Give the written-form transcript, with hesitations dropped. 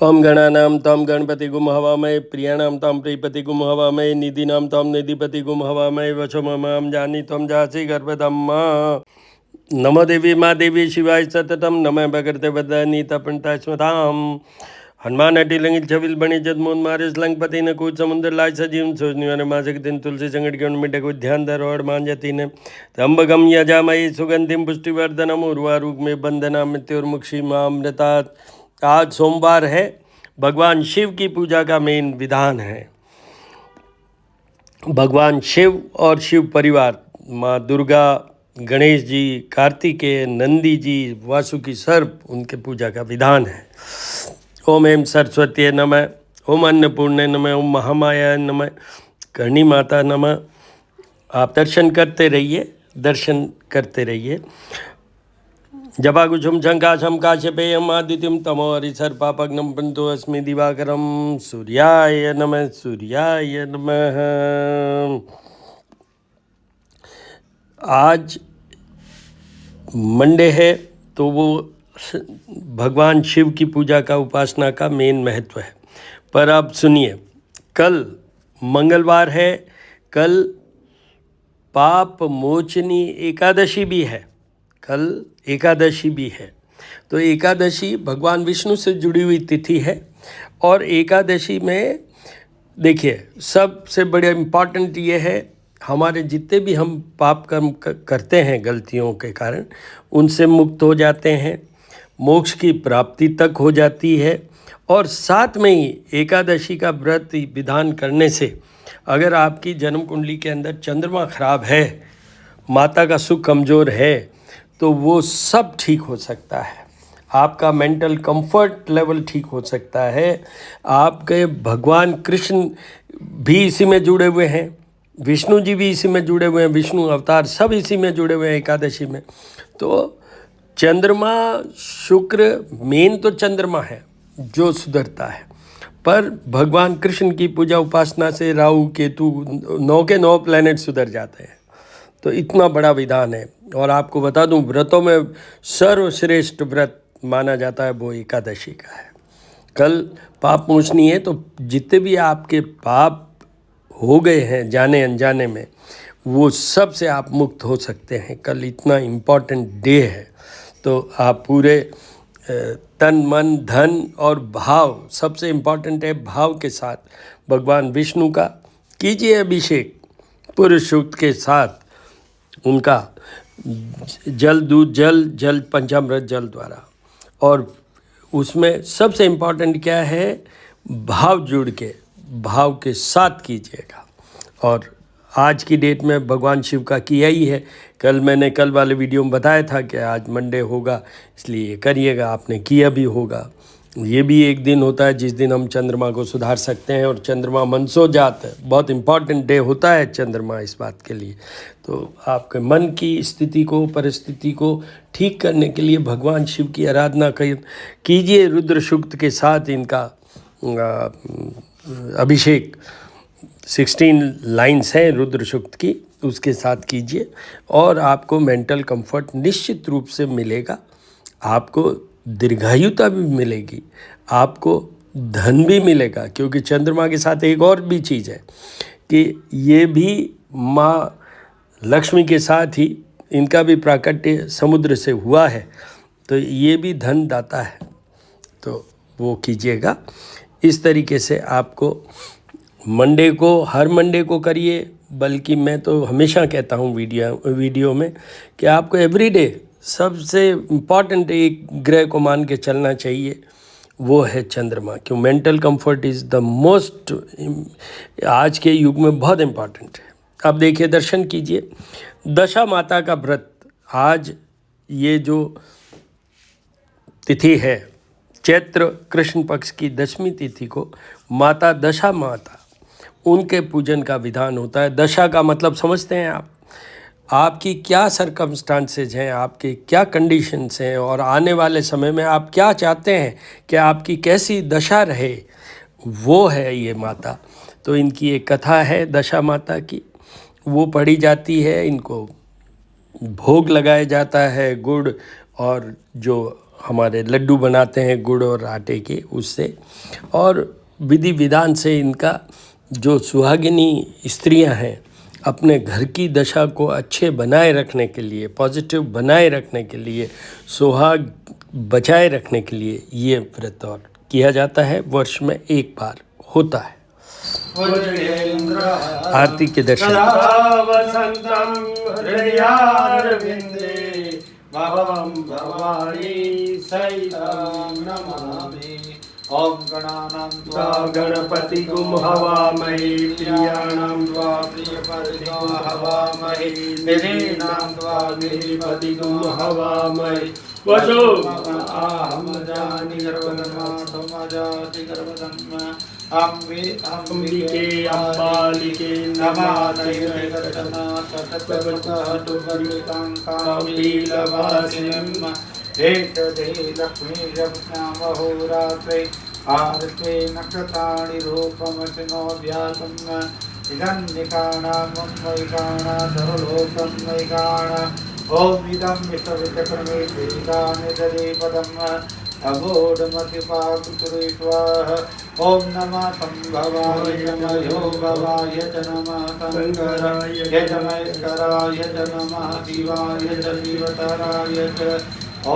ओम गणानां तं गणपतिगुं हवामहे प्रियाणां तं प्रियपतिगुं हवामहे निधीनां तं निधिपतिगुं हवामहे वशममां जानी त्वं जासि गर्भधम्मा। नमो देवी माँ देवी शिवाय सततम नमः भगवते वदनी तपंतास्मताम। हनुमान अटिलंगित छविल बणी जदमोन मारिस लंगपति ने कूच समुद्र लाय सजीवन सोचनी वाले मासक दिन तुलसी संगठ के मिटे को ध्यान धरोड़ मान जाती ने तंबगम यजामयी सुगंधिम पुष्टिवर्धनम उर्वारुक में बंदना मृत्युर्मुक्षी मामृतात। आज सोमवार है, भगवान शिव की पूजा का मेन विधान है। भगवान शिव और शिव परिवार माँ दुर्गा, गणेश जी, कार्तिकेय, नंदी जी, वासुकी सर्प, उनके पूजा का विधान है। ओम एम सरस्वती नमः, ओम अन्नपूर्णे नमः, ओम महामाया नमः, करणी माता नमः। आप दर्शन करते रहिए। जपाकुशुम शंकाशम काश्यपेयम आदित्यम तमो हरिसर्पापग्नम पंतो अस्मि दिवाकरम। सूर्याय नमः। आज मंडे है, तो वो भगवान शिव की पूजा का, उपासना का मेन महत्व है। पर अब सुनिए, कल मंगलवार है, कल पाप मोचनी एकादशी भी है। कल एकादशी भी है, तो एकादशी भगवान विष्णु से जुड़ी हुई तिथि है। और एकादशी में देखिए, सबसे बड़ा इम्पॉर्टेंट ये है, हमारे जितने भी हम पाप कर्म करते हैं गलतियों के कारण, उनसे मुक्त हो जाते हैं, मोक्ष की प्राप्ति तक हो जाती है। और साथ में ही एकादशी का व्रत विधान करने से, अगर आपकी जन्म कुंडली के अंदर चंद्रमा खराब है, माता का सुख कमज़ोर है, तो वो सब ठीक हो सकता है। आपका मेंटल कंफर्ट लेवल ठीक हो सकता है। आपके भगवान कृष्ण भी इसी में जुड़े हुए हैं, विष्णु जी भी इसी में जुड़े हुए हैं, विष्णु अवतार सब इसी में जुड़े हुए हैं एकादशी में। तो चंद्रमा, शुक्र, मेन तो चंद्रमा है जो सुधरता है, पर भगवान कृष्ण की पूजा उपासना से राहु केतु 9 के 9 प्लैनेट सुधर जाते हैं। तो इतना बड़ा विधान है। और आपको बता दूं, व्रतों में सर्वश्रेष्ठ व्रत माना जाता है वो एकादशी का है। कल पाप मोचनी है, तो जितने भी आपके पाप हो गए हैं जाने अनजाने में, वो सब से आप मुक्त हो सकते हैं। कल इतना इम्पॉर्टेंट डे है, तो आप पूरे तन मन धन और भाव, सबसे इम्पॉर्टेंट है भाव के साथ भगवान विष्णु का कीजिए अभिषेक। पुरुष सूक्त के साथ उनका जल, दूध, जल पंचामृत जल द्वारा। और उसमें सबसे इम्पॉर्टेंट क्या है, भाव जुड़ के, भाव के साथ कीजिएगा। और आज की डेट में भगवान शिव का किया ही है। मैंने कल वाले वीडियो में बताया था कि आज मंडे होगा, इसलिए करिएगा। आपने किया भी होगा। ये भी एक दिन होता है जिस दिन हम चंद्रमा को सुधार सकते हैं। और चंद्रमा मनसो जात है, बहुत इम्पॉर्टेंट डे होता है चंद्रमा इस बात के लिए। तो आपके मन की स्थिति को, परिस्थिति को ठीक करने के लिए भगवान शिव की आराधना कीजिए। रुद्र सूक्त के साथ इनका अभिषेक, 16 लाइन्स हैं रुद्र सूक्त की, उसके साथ कीजिए और आपको मेंटल कंफर्ट निश्चित रूप से मिलेगा। आपको दीर्घायुता भी मिलेगी, आपको धन भी मिलेगा। क्योंकि चंद्रमा के साथ एक और भी चीज़ है कि ये भी माँ लक्ष्मी के साथ ही, इनका भी प्राकट्य समुद्र से हुआ है, तो ये भी धन दाता है। तो वो कीजिएगा। इस तरीके से आपको मंडे को, हर मंडे को करिए। बल्कि मैं तो हमेशा कहता हूँ वीडियो में कि आपको एवरीडे सबसे इम्पॉर्टेंट एक ग्रह को मान के चलना चाहिए, वो है चंद्रमा। क्यों? Mental comfort is the most, आज के युग में बहुत इम्पॉर्टेंट है। अब देखिए, दर्शन कीजिए। दशा माता का व्रत, आज ये जो तिथि है, चैत्र कृष्ण पक्ष की 10वीं तिथि को माता दशा माता, उनके पूजन का विधान होता है। दशा का मतलब समझते हैं आप? आपकी क्या सरकमस्टांसेज हैं, आपके क्या कंडीशंस हैं, और आने वाले समय में आप क्या चाहते हैं कि आपकी कैसी दशा रहे, वो है ये माता। तो इनकी एक कथा है दशा माता की, वो पढ़ी जाती है। इनको भोग लगाया जाता है, गुड़ और जो हमारे लड्डू बनाते हैं गुड़ और आटे के, उससे। और विधि विधान से इनका जो सुहागिनी स्त्रियां हैं अपने घर की दशा को अच्छे बनाए रखने के लिए, पॉजिटिव बनाए रखने के लिए, सुहाग बचाए रखने के लिए ये व्रत और किया जाता है। वर्ष में एक बार होता है। आरती के दर्शन। भवं भवानी सहितं नमामि। ॐ गणानां त्वा गणपतिगुं हवामहे, प्रियाणां त्वा प्रियपतिगुं हवामहे, विधीनां त्वा विधिपतिगुं हवामहे। वसो अहं जानि गर्भधर्माधुमजाति गर्भधर्म अम्बिके अम्बालिके नमामि कामीलवासिनीं हेतदे लक्ष्मी जपनामहोरात्रे आरते नक्षत्राणि रूपमचिनोऽभ्यासम् इदन्निकाणामन्वयिकाणा सर्वलोकन्वयिकाणा ॐ इदं विश्वविचक्रमे श्रीकानि ददेपदम् अबोधमतिपाकुतुरेष्वाह। ॐ नमः संभवाय नमो भवाय च नमः शङ्कराय च महेश्वराय च नमः शिवाय च शिवतराय च। ॐ